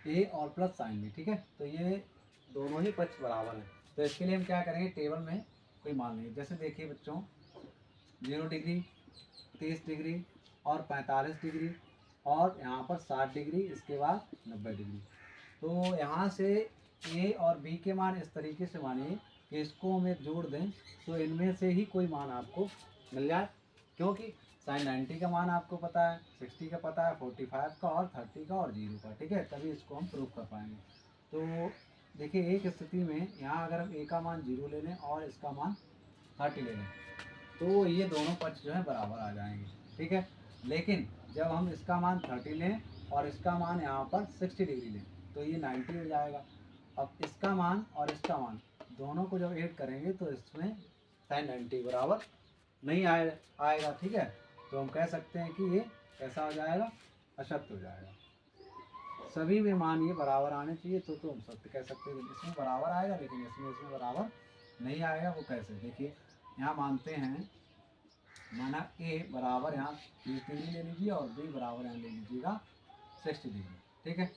ए और प्लस साइन बी। ठीक है, तो ये दोनों ही पक्ष बराबर हैं। तो इसके लिए हम क्या करेंगे, टेबल में कोई मान लेंगे। जैसे देखिए बच्चों, 0 डिग्री, 30 डिग्री और 45 डिग्री और यहाँ पर 60 डिग्री, इसके बाद 90 डिग्री। तो यहाँ से ए और बी के मान इस तरीके से मानिए कि इसको हमें जोड़ दें तो इनमें से ही कोई मान आपको मिल जाए, क्योंकि साइन 90 का मान आपको पता है, 60 का पता है, 45 का और 30 का और 0 का। ठीक है, तभी इसको हम प्रूव कर पाएंगे। तो देखिए एक स्थिति में यहाँ अगर हम ए का मान 0 ले लें और इसका मान 30 ले लें तो ये दोनों पक्ष जो है बराबर आ जाएंगे। ठीक है, लेकिन जब हम इसका मान 30 लें और इसका मान यहाँ पर 60 डिग्री लें तो ये 90 हो जाएगा। अब इसका मान और इसका मान दोनों को जब ऐड करेंगे तो इसमें साइन 90 बराबर नहीं आएगा। ठीक है, तो हम कह सकते हैं कि ये कैसा हो जाएगा, असत्य हो जाएगा। सभी में मान ये बराबर आने चाहिए तो हम सत्य कह सकते हैं। इसमें बराबर आएगा लेकिन इसमें बराबर नहीं आएगा। वो कैसे, देखिए यहाँ मानते हैं, माना ए बराबर यहाँ 30 डिग्री ले लीजिए और बी बराबर यहाँ ले लीजिएगा 60 डिग्री। ठीक है,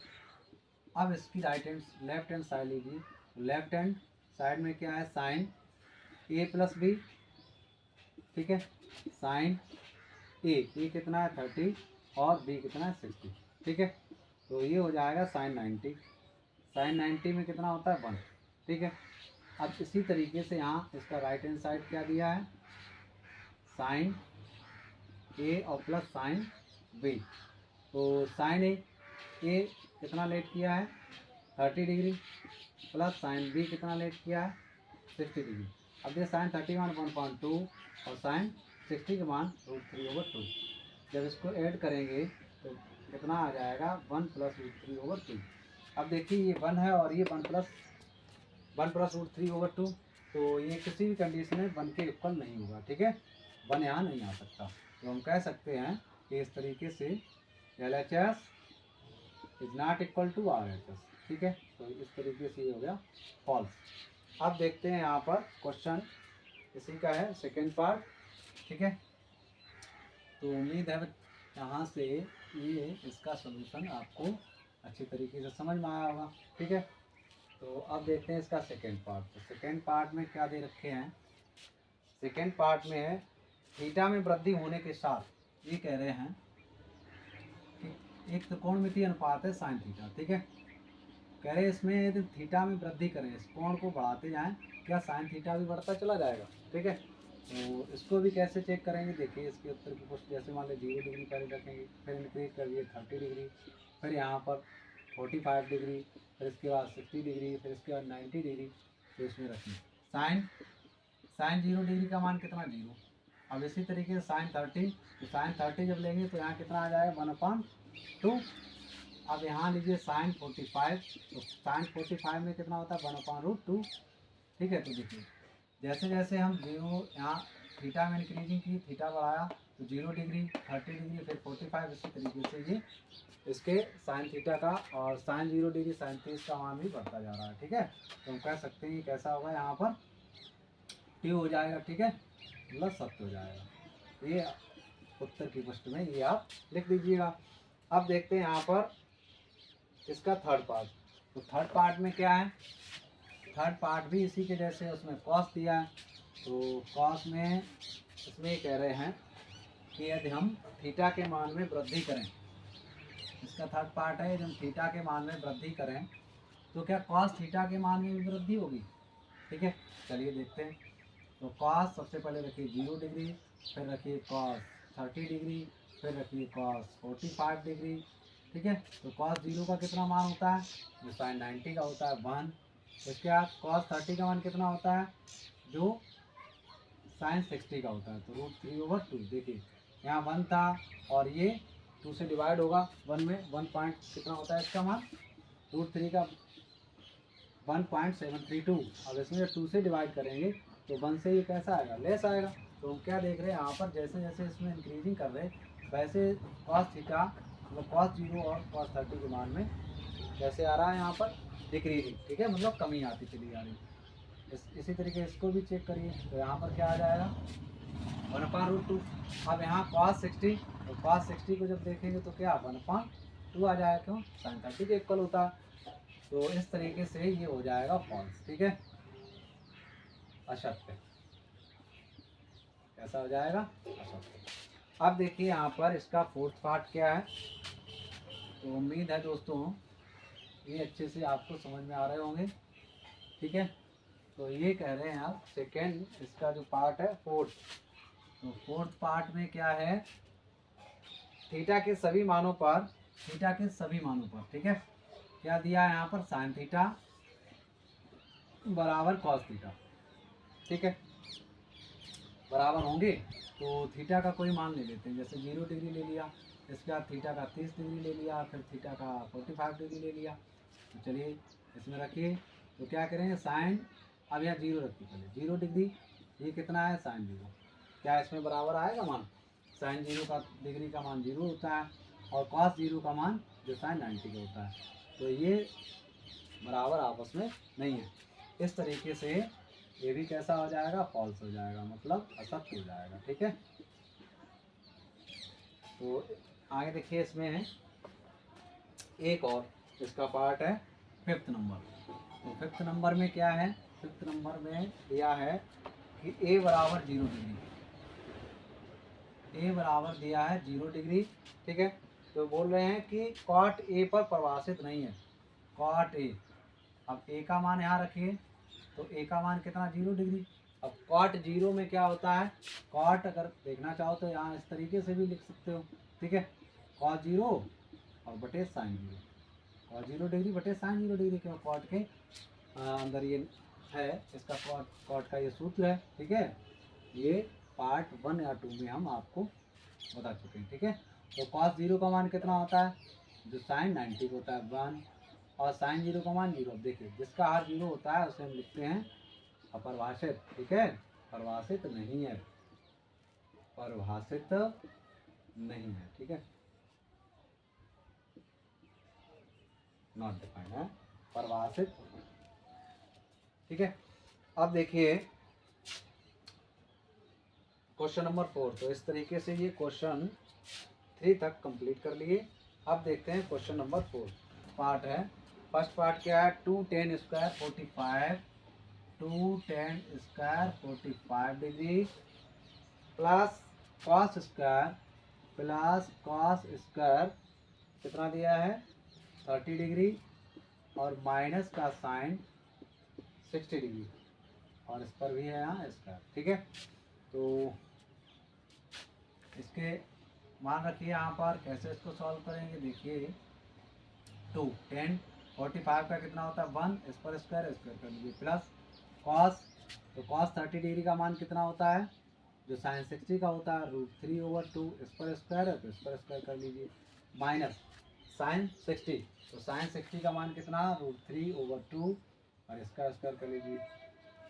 अब इसकी लेफ्ट हैंड साइड लीजिए। लेफ्ट हैंड साइड में क्या है, साइन ए प्लस बी। ठीक है, साइन ए कितना है 30 और बी कितना है 60। ठीक है, तो ये हो जाएगा साइन 90। साइन 90 में कितना होता है 1। ठीक है, अब इसी तरीके से यहाँ इसका राइट हैंड साइड क्या दिया है, साइन ए और प्लस साइन बी। तो साइन ए कितना लेट किया है 30 डिग्री प्लस साइन बी कितना लेट किया है 60 डिग्री। अब ये साइन 30 मान 1.2 और साइन 60 के मान √3/2। जब इसको ऐड करेंगे तो कितना आ जाएगा 1 प्लस √3/2। अब देखिए ये 1 है और ये 1 प्लस √3/2, तो ये किसी भी कंडीशन में 1 के इक्वल नहीं होगा। ठीक है, 1 यहाँ नहीं आ सकता। तो हम कह सकते हैं कि इस तरीके से LHS is not equal to RHS। ठीक है, तो इस तरीके से ये हो गया फॉल्स। अब देखते हैं यहाँ पर क्वेश्चन इसी का है सेकेंड पार्ट। ठीक है, तो उम्मीद है यहाँ से ये इसका सलूशन आपको अच्छी तरीके से समझ में आया होगा। ठीक है, तो अब देखते हैं इसका सेकेंड पार्ट। तो सेकेंड पार्ट में क्या दे रखे हैं, सेकेंड पार्ट में है थीटा में वृद्धि होने के साथ ये कह रहे हैं कि एक त्रिकोणमितीय अनुपात है साइन थीटा। ठीक है, कह रहे इसमें यदि थीटा में वृद्धि करें, इस कोण को बढ़ाते जाएं, क्या साइन थीटा भी बढ़ता चला जाएगा। ठीक है, तो इसको भी कैसे चेक करेंगे, देखिए इसके उत्तर की पुष्टि। जैसे मान लीजिए 0 डिग्री पहले रखेंगे, फिर इंक्रीज कर दिए 30 डिग्री, फिर यहाँ पर 45 डिग्री, फिर इसके बाद 60 डिग्री, फिर इसके बाद 90 डिग्री। तो इसमें रखें साइन 0 डिग्री का मान कितना 0। अब इसी तरीके से साइन 30, तो साइन 30 जब लेंगे तो यहाँ कितना आ जाएगा 1/2। अब यहाँ लीजिए साइन 45, तो साइन 45 में कितना होता है 1/√2। ठीक है, तो देखिए जैसे जैसे हम 0 यहाँ थीटा में इंक्रीजिंग की, थीटा बढ़ाया तो 0 डिग्री, 30 डिग्री, फिर 45, इसी तरीके से ये इसके साइन थीटा का और साइन 0 डिग्री साइन 30 का मान भी बढ़ता जा रहा है। ठीक है, तो हम कह सकते हैं कैसा होगा, यहाँ पर Q हो जाएगा। ठीक है, मतलब सत्य हो जाएगा। ये उत्तर की पुष्टि में ये आप लिख दीजिएगा। अब देखते हैं यहाँ पर इसका थर्ड पार्ट। तो थर्ड पार्ट में क्या है, थर्ड पार्ट भी इसी के जैसे, उसमें कॉस दिया है। तो कॉस में इसमें कह रहे हैं कि यदि हम थीटा के मान में वृद्धि करें, इसका थर्ड पार्ट है, यदि हम थीटा के मान में वृद्धि करें तो क्या कॉस थीटा के मान में भी वृद्धि होगी। ठीक है, चलिए देखते हैं। तो कॉस सबसे पहले रखिए 0 डिग्री, फिर रखिए कॉस 30 डिग्री, फिर रखिए कॉस 45 डिग्री, ठीक है। तो कॉस 0 का कितना मान होता है, जो साइन 90 का होता है 1। इसके बाद कॉस 30 का मान कितना होता है, जो साइन 60 का होता है, तो √3/2। देखिए यहाँ 1 था और ये 2 से डिवाइड होगा 1 में, 1 पॉइंट कितना होता है इसका मान, √3 का 1.732। अब इसमें जब 2 से डिवाइड करेंगे तो 1 से ये कैसा आएगा, लेस आएगा। तो हम क्या देख रहे हैं यहाँ पर, जैसे जैसे इसमें इंक्रीजिंग कर रहे हैं वैसे कॉस थीटा मतलब कॉस 0 और कॉस 30 के मान में कैसे आ रहा है यहाँ पर, डिक्रीजिंग। ठीक है, मतलब कमी आती चली जा रही है। इसी तरीके इसको भी चेक करिए, तो यहाँ पर क्या आ जाएगा 1/√2। अब यहाँ cos 60, तो cos 60 को जब देखेंगे तो क्या 1/2 आ जाएगा, क्यों साइन 30 के इक्वल होता है। तो इस तरीके से ये हो जाएगा फॉल्स। ठीक है, असत्य। कैसा हो जाएगा, असत्य। अब देखिए यहाँ पर इसका फोर्थ पार्ट क्या है। तो उम्मीद है दोस्तों ये अच्छे से आपको समझ में आ रहे होंगे। ठीक है, तो ये कह रहे हैं आप सेकेंड इसका जो पार्ट है फोर्थ, तो फोर्थ पार्ट में क्या है, थीटा के सभी मानों पर, थीटा के सभी मानों पर, ठीक है, क्या दिया है यहाँ पर, साइन थीटा बराबर कॉस थीटा। ठीक है, बराबर होंगे तो थीटा का कोई मान ले लेते हैं, जैसे 0 डिग्री ले लिया, इसके बाद थीटा का 30 डिग्री ले लिया, फिर थीटा का 45 डिग्री ले लिया। तो चलिए इसमें रखिए, तो क्या करेंगे साइन, अब यहाँ 0 रखिए, पहले 0 डिग्री, ये कितना है साइन 0, क्या इसमें बराबर आएगा मान, साइन 0 का डिग्री का मान 0 होता है और कॉस 0 का मान जो साइन 90 का होता है, तो ये बराबर आपस में नहीं है। इस तरीके से ये भी कैसा हो जाएगा, फॉल्स हो जाएगा, मतलब असत्य हो जाएगा। ठीक है, तो आगे देखिए इसमें एक और इसका पार्ट है फिफ्थ नंबर। तो फिफ्थ नंबर में क्या है, फिफ्थ नंबर में दिया है कि ए बराबर 0 डिग्री, ए बराबर दिया है 0 डिग्री। ठीक है, तो बोल रहे हैं कि कॉट ए पर परिभाषित नहीं है, कॉट ए। अब ए का मान यहाँ रखिए, तो ए का मान कितना 0 डिग्री। अब कॉट 0 में क्या होता है, कॉट अगर देखना चाहो तो यहाँ इस तरीके से भी लिख सकते हो। ठीक है, कॉट 0 और बटे साइन 0, कॉट 0 डिग्री बटे साइन 0 डिग्री, क्यों कॉट के अंदर ये है, इसका कॉट का ये सूत्र है। ठीक है, ये पार्ट 1 या 2 में हम आपको बता चुके हैं। ठीक है, तो कॉस 0 का मान कितना होता है, जो साइन 90 का होता है 1, और साइन 0 का मान 0। अब देखिए जिसका हर 0 होता है उसे हम लिखते हैं अपरिभाषित। ठीक है, परिभाषित नहीं है, परिभाषित नहीं है। ठीक है, नॉट डिफाइंड है, परिभाषित। ठीक है, अब देखिए क्वेश्चन नंबर 4। तो इस तरीके से ये क्वेश्चन 3 तक कंप्लीट कर लिए। अब देखते हैं क्वेश्चन नंबर 4 पार्ट है। फर्स्ट पार्ट क्या है, 2tan square 45, 2tan square 45 degree plus cos square कितना दिया है 30 डिग्री और माइनस का साइन 60 डिग्री, और इस पर भी है यहाँ स्क्वायर। ठीक है, तो इसके मान रखिए यहाँ पर, कैसे इसको सॉल्व करेंगे, देखिए 2tan 45 का कितना होता है 1, इस पर स्क्वायर कर लीजिए, प्लस कॉस, तो कॉस 30 डिग्री का मान कितना होता है, जो साइन 60 का होता है √3/2, इस पर स्क्वायर है तो इस पर स्क्वायर कर लीजिए, माइनस साइन 60, तो साइन 60 का मान कितना √3/2 और इसका स्क्वायर कर लीजिए।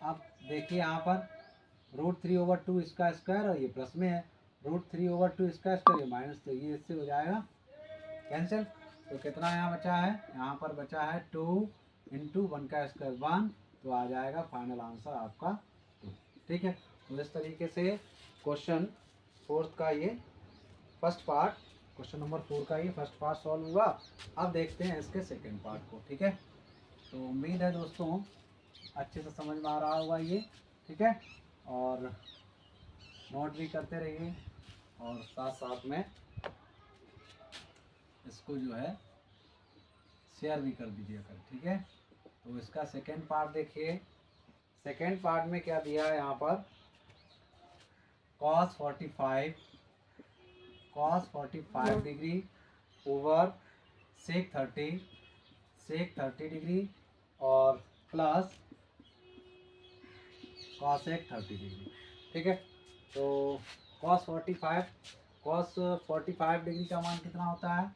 अब देखिए यहाँ पर √3/2 इसका स्क्वायर और ये प्लस में है, √3/2 इसका स्क्वायर, ये माइनस, तो ये इससे हो जाएगा कैंसिल। तो कितना यहाँ बचा है, यहाँ पर बचा है 2 × 1 का स्क्वायर 1, तो आ जाएगा फाइनल आंसर आपका 2। ठीक है, तो इस तरीके से क्वेश्चन 4 का ये फर्स्ट पार्ट, क्वेश्चन नंबर 4 का ये फर्स्ट पार्ट सॉल्व हुआ। अब देखते हैं इसके सेकेंड पार्ट को। ठीक है, तो उम्मीद है दोस्तों अच्छे से समझ में आ रहा होगा ये। ठीक है, और नोट भी करते रहिए और साथ साथ में इसको जो है शेयर भी कर दीजिए कर। ठीक है, तो इसका सेकेंड पार्ट देखिए, सेकेंड पार्ट में क्या दिया है यहाँ पर, cos 45 डिग्री ओवर सेक 30 डिग्री और प्लस कॉसेक 30 डिग्री। ठीक है, तो कॉस 45 डिग्री का मान कितना होता है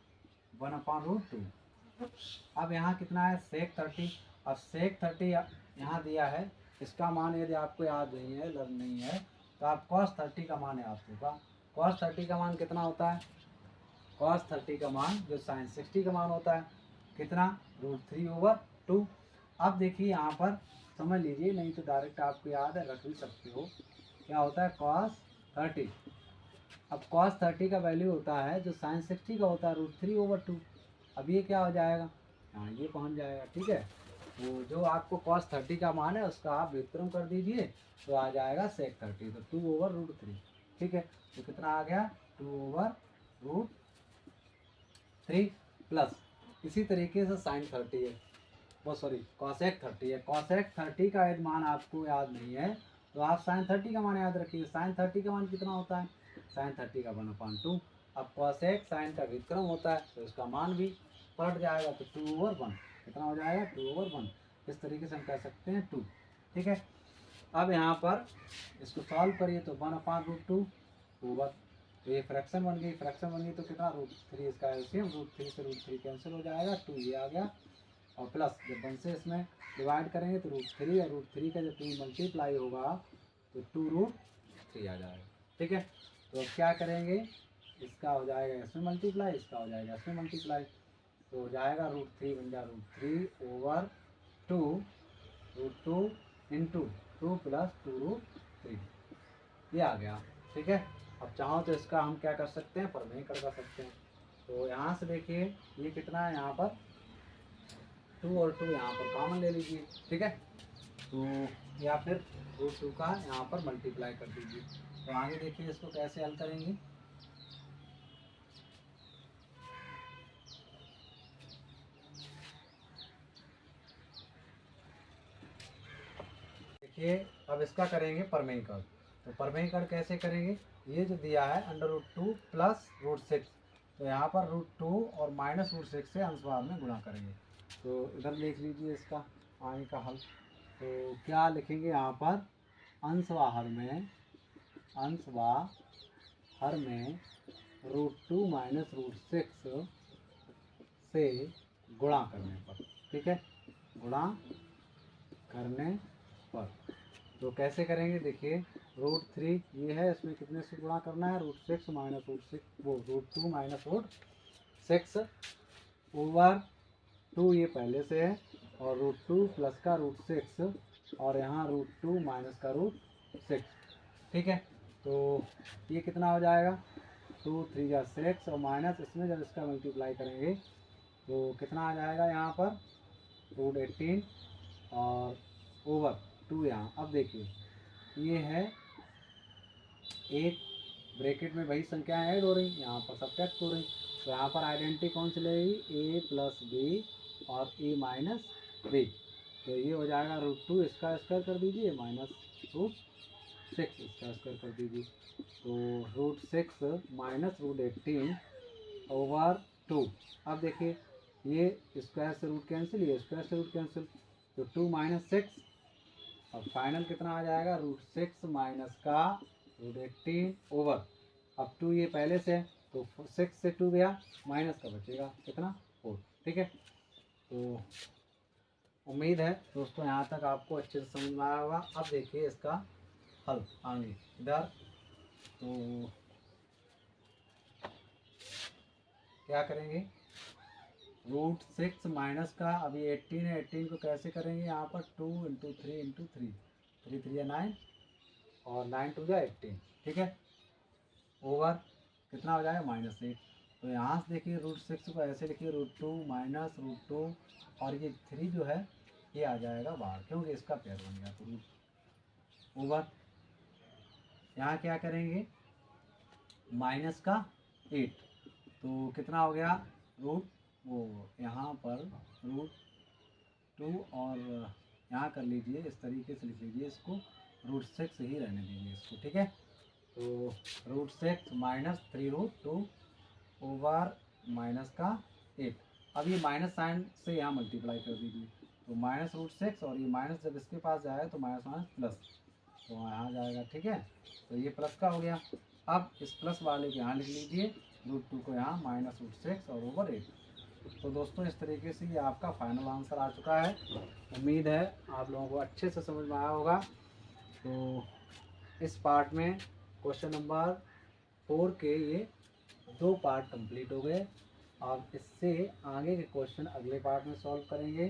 1/√2। अब यहाँ कितना है सेक 30। अब सेक 30 यहाँ दिया है, इसका मान यदि आपको याद नहीं है लर्न नहीं है तो आप कॉस 30 का मान याद होगा। कॉस 30 का मान कितना होता है, कॉस 30 का मान जो साइन 60 का मान होता है कितना √3/2। अब देखिए यहाँ पर समझ लीजिए, नहीं तो डायरेक्ट आपको याद है रख भी सकते हो। क्या होता है कॉस 30। अब कॉस 30 का वैल्यू होता है जो साइन 60 का होता है √3/2। अब ये क्या हो जाएगा, हाँ ये पहुँच जाएगा। ठीक है, वो जो आपको कॉस 30 का मान है उसका आप व्युत्क्रम कर दीजिए तो आ जाएगा सेक 30, तो 2/√3। ठीक है, तो कितना आ गया 2/√3 प्लस इसी तरीके से साइन 30 है, वो सॉरी कॉसेक 30 है। कॉसेक 30 का यदि मान आपको याद नहीं है तो आप साइन 30 का मान याद रखिए। साइन 30 का मान कितना होता है, साइन 30 का 1/2। अब कॉसेक साइन का व्युत्क्रम होता है तो इसका मान भी पलट जाएगा, तो 2/1 कितना हो जाएगा 2/1। इस तरीके से हम कह सकते हैं 2। ठीक है, अब यहाँ पर इसको सॉल्व करिए तो 1/√2 ओवर, तो ये फ्रैक्शन बन गई, फ्रैक्शन बन गई तो कितना √3, इसका एलसीएम √3 से √3 कैंसिल हो जाएगा, 2 ये आ गया और प्लस जब 1 से इसमें डिवाइड करेंगे तो √3 और √3 का जब 2 मल्टीप्लाई होगा तो 2√3 आ जाएगा। ठीक है, तो अब क्या करेंगे, इसका हो जाएगा इसमें मल्टीप्लाई, इसका हो जाएगा इसमें मल्टीप्लाई, तो हो जाएगा √3 बन जाएगा √3/2 √2 इंटू 2 प्लस 2√3 ये आ गया। ठीक है, अब चाहो तो इसका हम क्या कर सकते हैं परमेय कर सकते हैं। तो यहाँ से देखिए ये कितना है, यहाँ पर 2 और 2 यहाँ पर कॉमन ले लीजिए। ठीक है, तो या फिर √2 का यहाँ पर मल्टीप्लाई कर दीजिए। तो आगे देखिए इसको कैसे हल करेंगे। देखिए अब इसका करेंगे परमेयकरण। तो परमेयकरण कैसे करेंगे, ये जो दिया है √2 प्लस √6, तो यहाँ पर √2 और माइनस √6 से अंशवार में गुणा करेंगे। तो इधर लिख लीजिए इसका आगे का हल। तो क्या लिखेंगे यहाँ पर अंशवाहर में √2 माइनस √6 से गुणा करने पर। ठीक है, गुणा करने पर तो कैसे करेंगे, देखिए √3 ये है, इसमें कितने से गुणा करना है √6 माइनस √6 वो √2 माइनस √6 ओवर 2 ये पहले से है और √2 प्लस का √6 और यहाँ √2 माइनस का √6। ठीक है, तो ये कितना हो जाएगा 2 3 या 6 और माइनस इसमें जब इसका मल्टीप्लाई करेंगे तो कितना आ जाएगा यहाँ पर √18 और ओवर 2 यहाँ। अब देखिए ये है एक ब्रैकेट में वही संख्याएं ऐड हो रही, यहाँ पर सब्ट्रैक्ट हो रही, तो यहाँ पर आइडेंटिटी कौन सी लगेगी a प्लस बी और a माइनस बी। तो ये हो जाएगा √2 इसका स्क्वायर कर दीजिए माइनस √6 इसका स्क्वायर कर दीजिए, तो √6 माइनस √18 ओवर 2। अब देखिए ये स्क्वायर से रूट कैंसिल, ये स्क्वायर से रूट कैंसिल, तो 2 माइनस 6 और फाइनल कितना आ जाएगा √6 माइनस का √18 ओवर, अब 2 ये पहले से तो 6 से 2 गया माइनस का बचेगा कितना 4। ठीक है, तो उम्मीद है दोस्तों यहाँ तक आपको अच्छे से समझ में आया होगा। अब देखिए इसका हल आगे इधर, तो क्या करेंगे √6 माइनस का अभी 18 है, 18 को कैसे करेंगे यहाँ पर 2 इंटू 3 इंटू 3, 3 3 9 और 9 2 या 18। ठीक है, ओवर कितना हो जाएगा -8। तो यहाँ से देखिए √6 को ऐसे लिखिए √2 माइनस √2 और ये 3 जो है ये आ जाएगा बाहर क्योंकि इसका पेयर बन गया, तो रूट ओवर यहाँ क्या करेंगे माइनस का 8, तो कितना हो गया रूट वो यहाँ पर √2 और यहाँ कर लीजिए इस तरीके से लिख लीजिए इसको √6 ही रहने दीजिए इसको। ठीक है, तो √6 माइनस 3√2 ओवर माइनस का 8, अब ये माइनस साइन से यहाँ मल्टीप्लाई कर दीजिए, तो -√6 और ये माइनस जब इसके पास जाएगा तो माइनस माइनस प्लस, तो यहाँ जाएगा। ठीक है, तो ये प्लस का हो गया। अब इस प्लस वाले को यहाँ लिख लीजिए, √2 को यहाँ -√6 और ओवर 8। तो दोस्तों इस तरीके से ये आपका फाइनल आंसर आ चुका है। उम्मीद है आप लोगों को अच्छे से समझ में आया होगा। तो इस पार्ट में क्वेश्चन नंबर 4 के ये 2 पार्ट कंप्लीट हो गए। अब इससे आगे के क्वेश्चन अगले पार्ट में सॉल्व करेंगे।